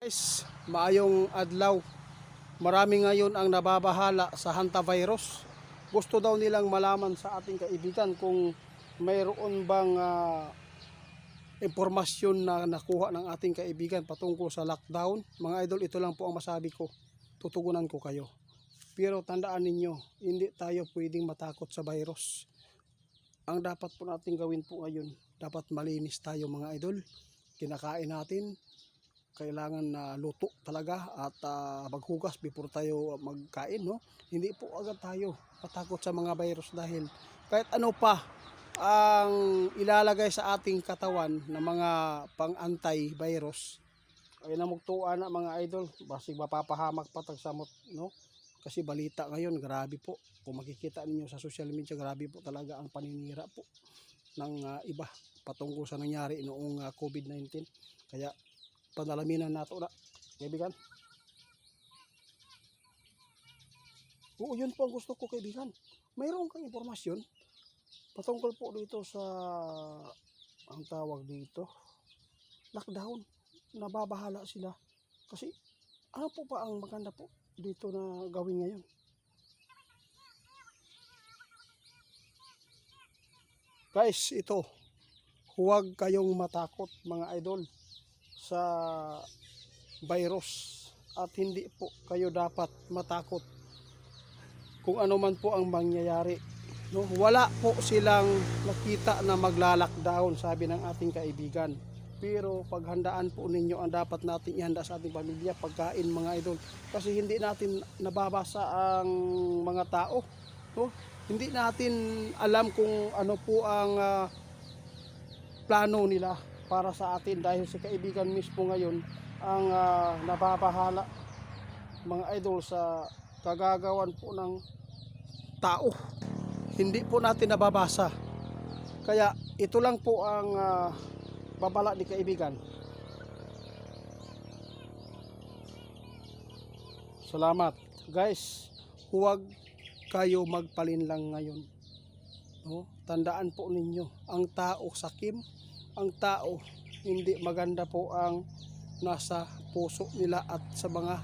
Guys, maayong adlaw. Marami ngayon ang nababahala sa hantavirus. Gusto daw nilang malaman sa ating kaibigan kung mayroon bang impormasyon na nakuha ng ating kaibigan patungkol sa lockdown. Mga idol, ito lang po ang masabi ko. Tutugunan ko kayo. Pero tandaan ninyo, hindi tayo pwedeng matakot sa virus. Ang dapat po natin gawin po ngayon, dapat malinis tayo mga idol. Kinakain natin, kailangan na luto talaga at maghugas before tayo magkain, no? Hindi po agad tayo matakot sa mga virus dahil kahit ano pa ang ilalagay sa ating katawan na mga pang-anti-virus ay namugtuan na mga idol, basig mapapahamak patag samot, no? Kasi balita ngayon, grabe po. Kung makikita ninyo sa social media, grabe po talaga ang paninira po ng iba patungkol sa nangyari noong COVID-19. Kaya panalaminan nato na, kaibigan. Oo, yun po ang gusto ko, kaibigan. Mayroon kang impormasyon patungkol po dito sa, ang tawag dito, lockdown. Nababahala sila. Kasi, ano po ba ang maganda po dito na gawin ngayon? Guys, ito, huwag kayong matakot mga idol sa virus at hindi po kayo dapat matakot kung ano man po ang mangyayari, no? Wala po silang nakita na magla-lockdown, sabi ng ating kaibigan, pero paghandaan po ninyo ang dapat natin ihanda sa ating pamilya, pagkain mga idol, kasi hindi natin nababasa ang mga tao, no? Hindi natin alam kung ano po ang plano nila para sa atin, dahil si kaibigan mismo ngayon ang nababahala mga idol sa kagagawan po ng tao. Hindi po natin nababasa. Kaya ito lang po ang babala ni kaibigan. Salamat. Guys, huwag kayo magpalinlang ngayon. No? Tandaan po ninyo, ang tao sakim, ang tao hindi maganda po ang nasa puso nila at sa mga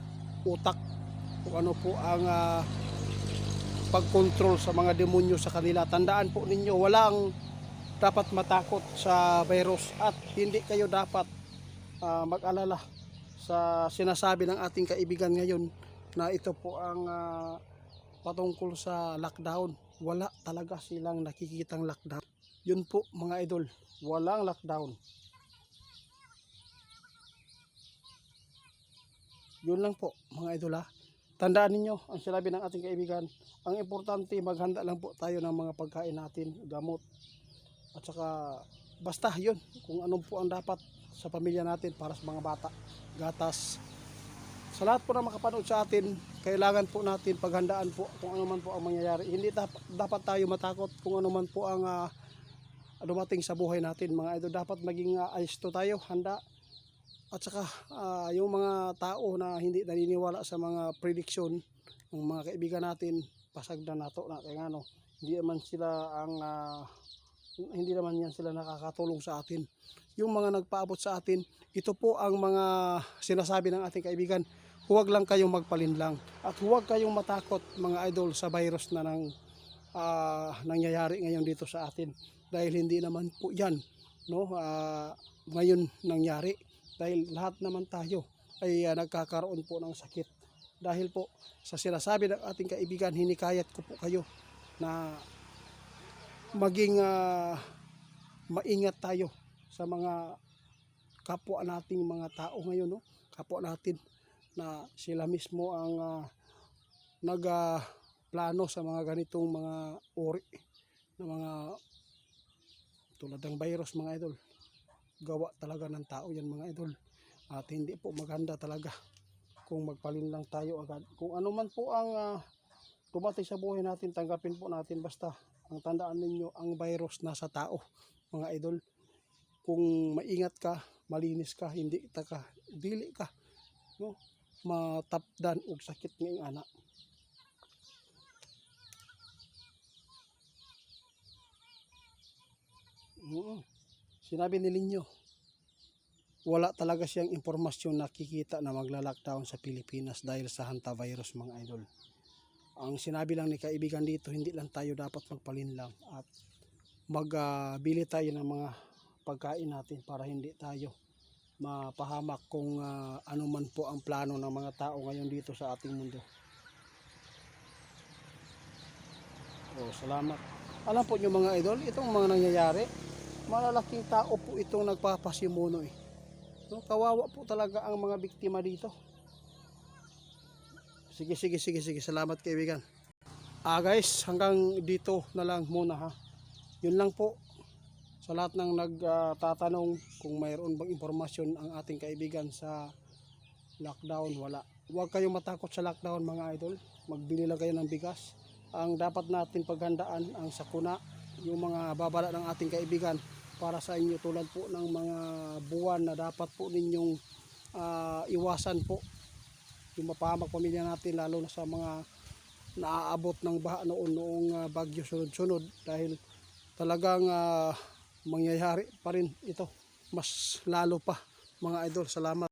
utak, kung ano po ang pagkontrol sa mga demonyo sa kanila. Tandaan po ninyo, walang dapat matakot sa virus at hindi kayo dapat mag-alala sa sinasabi ng ating kaibigan ngayon na ito po ang patungkol sa lockdown. Wala talaga silang nakikitang lockdown. Yun po mga idol, walang lockdown. Yun lang po mga idol ha. Tandaan ninyo ang sinabi ng ating kaibigan. Ang importante, maghanda lang po tayo ng mga pagkain natin, gamot. At saka basta yun, kung ano po ang dapat sa pamilya natin para sa mga bata. Gatas. Sa lahat po na makapanood sa atin, kailangan po natin paghandaan po kung ano man po ang mangyayari. Hindi dapat tayo matakot kung ano man po ang dumating sa buhay natin mga idol. Dapat maging alisto tayo, handa. At saka yung mga tao na hindi naniniwala sa mga prediction ng mga kaibigan natin, pasagdan nato na kaya ano, hindi naman sila ang hindi naman yan sila nakakatulong sa atin. Yung mga nagpaabot sa atin, ito po ang mga sinasabi ng ating kaibigan. Huwag lang kayong magpalinlang at huwag kayong matakot mga idol sa virus na nangyayari ngayon dito sa atin, dahil hindi naman po yan, no, ngayon nangyari, dahil lahat naman tayo ay nagkakaroon po ng sakit. Dahil po sa sinasabi ng ating kaibigan, hinikayat ko po kayo na maging maingat tayo sa mga kapwa nating mga tao ngayon, no? Kapwa natin na sila mismo ang nagplano sa mga ganitong mga uri ng mga tulad ng virus mga idol. Gawa talaga ng tao yan mga idol. At hindi po maganda talaga kung magpalinlang tayo agad. Kung ano man po ang dumating sa buhay natin, tanggapin po natin. Basta ang tandaan ninyo, ang virus nasa tao mga idol. Kung maingat ka, malinis ka, hindi ka dili ka, no, matapdan og sakit ng anak. Sinabi ni Linyo, wala talaga siyang impormasyon nakikita na magla-lockdown sa Pilipinas dahil sa hantavirus mga idol. Ang sinabi lang ni kaibigan dito, hindi lang tayo dapat magpalinlang at magbili tayo ng mga pagkain natin para hindi tayo mapahamak kung ano man po ang plano ng mga tao ngayon dito sa ating mundo. Salamat. Alam po nyo mga idol, itong mga nangyayari, malalaking tao po itong nagpapasimuno eh. No, kawawa po talaga ang mga biktima dito. Sige. Salamat kaibigan. Guys, hanggang dito na lang muna ha. Yun lang po. Sa lahat ng nagtatanong kung mayroon bang impormasyon ang ating kaibigan sa lockdown, wala. Huwag kayong matakot sa lockdown mga idol. Magbili lang kayo ng bigas. Ang dapat natin paghandaan ang sakuna, yung mga babala ng ating kaibigan para sa inyo tulad po ng mga buwan na dapat po ninyong iwasan po yung mapahamak pamilya natin, lalo na sa mga naaabot ng baha noong bagyo sunod-sunod, dahil talagang mangyayari pa rin ito mas lalo pa mga idol. Salamat.